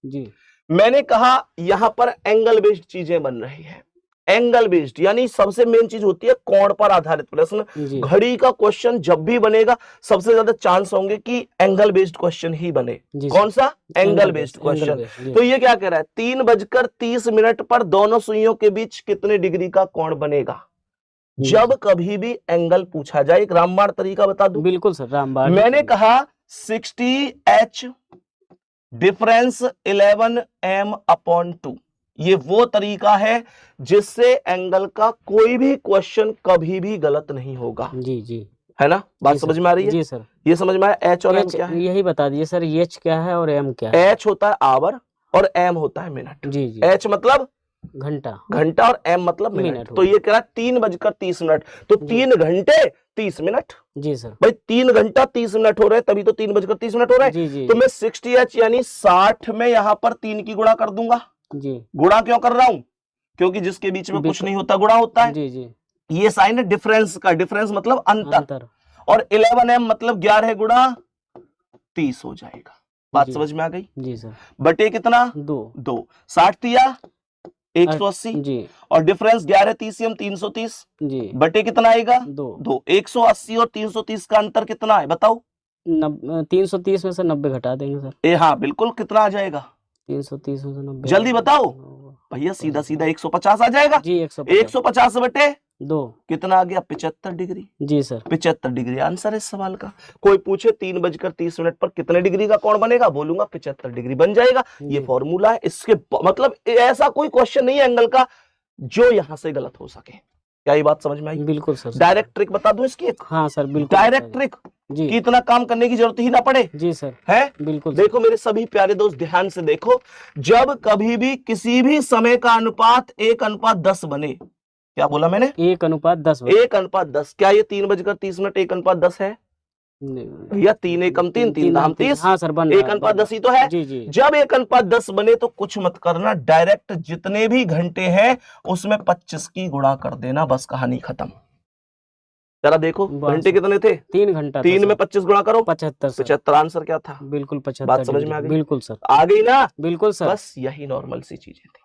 जी मैंने कहा यहां पर एंगल बेस्ड चीजें बन रही है। एंगल बेस्ड यानी सबसे मेन चीज होती है कोण पर आधारित प्रश्न। जी घड़ी का क्वेश्चन जब भी बनेगा सबसे ज्यादा चांस होंगे कि एंगल बेस्ड क्वेश्चन ही बने। जी कौन सा? Angle based angle question. Based, जी। तो ये क्या कह रहा है, 3:30 पर दोनों सुइयों के बीच कितने डिग्री का कोण बनेगा जब कभी भी एंगल पूछा जाए। एक रामबाण तरीका बता दूं। बिल्कुल सर, रामबाण। मैंने कहा 60H डिफरेंस 11m/2। ये वो तरीका है जिससे एंगल का कोई भी क्वेश्चन कभी भी गलत नहीं होगा। जी जी है ना? बात जी समझ सर, में आ रही है? जी सर। ये समझ में आया? एच और एम एच क्या है? यही बता दीजिए सर, एच क्या है और एम क्या है? एच होता है आवर और एम होता है मिनट। जी जी। एच मतलब घंटा, घंटा और एम मतलब मिनट। मिनट तो ये कह रहा है 3:30। तो जी। 3 घंटे 30 मिनट। जी सर। भाई 3 घंटा 30 मिनट हो रहे हैं तभी तो 3:30 हो रहे हैं। जी जी तो मैं 60H यानी 60 में यहां पर 3 की गुणा कर दूंगा। जी। गुणा क्यों कर रहा हूं? क्योंकि जिसके बीच में कुछ नहीं होता गुणा होता है। जी जी। ये साइन है डिफरेंस का। डिफरेंस मतलब अंतर। अंतर। और 11m मतलब 11 गुणा 30 हो जाएगा। बात जी। समझ में आ गई? जी सर। बटे कितना? 2। 60 दिया 180 जी और डिफरेंस 11 30 330 जी। बटे कितना आएगा? 2। 180 और 330 का अंतर कितना है बताओ? 330 में से 90 घटा देंगे सर। हाँ बिल्कुल। कितना आ जाएगा? 330 में से 90। जल्दी बताओ भैया। सीधा सीधा 150 आ जाएगा। जी 150। 150 बटे 2 कितना आ गया? 75 डिग्री। जी सर। 75 डिग्री आंसर है इस सवाल का। कोई पूछे 3:30 पर कितने डिग्री का कोण बनेगा, बोलूंगा 75 डिग्री बन जाएगा। ये फॉर्मूला है। इसके मतलब ऐसा कोई क्वेश्चन नहीं है एंगल का जो यहां से गलत हो सके। क्या ये बात समझ में आई? बिल्कुल सर। डायरेक्ट ट्रिक बता दूं इसकी एक? हाँ सर बिल्कुल। डायरेक्ट ट्रिक जी कि इतना काम करने की जरूरत ही ना पड़े। जी सर है बिल्कुल। देखो मेरे सभी प्यारे दोस्त ध्यान से देखो। जब कभी भी किसी भी समय का अनुपात 1:10 बने। क्या बोला मैंने? 1:10। 1:10। क्या ये 3:30 1:10 है? भैया 3 एकम 3 3 दाम 30। हाँ सर बन 1:10 ही तो है। जी जी। जब 1:10 बने तो कुछ मत करना, डायरेक्ट जितने भी घंटे हैं उसमें 25 की गुणा कर देना, बस कहानी खत्म। जरा देखो घंटे कितने थे? 3 घंटा। 3 में 25 गुणा करो 75। 75। आंसर क्या था? बिल्कुल 75। बात समझ में आ गई? बिल्कुल सर। आ गई ना? बिल्कुल सर। बस यही नॉर्मल सी चीजें थी।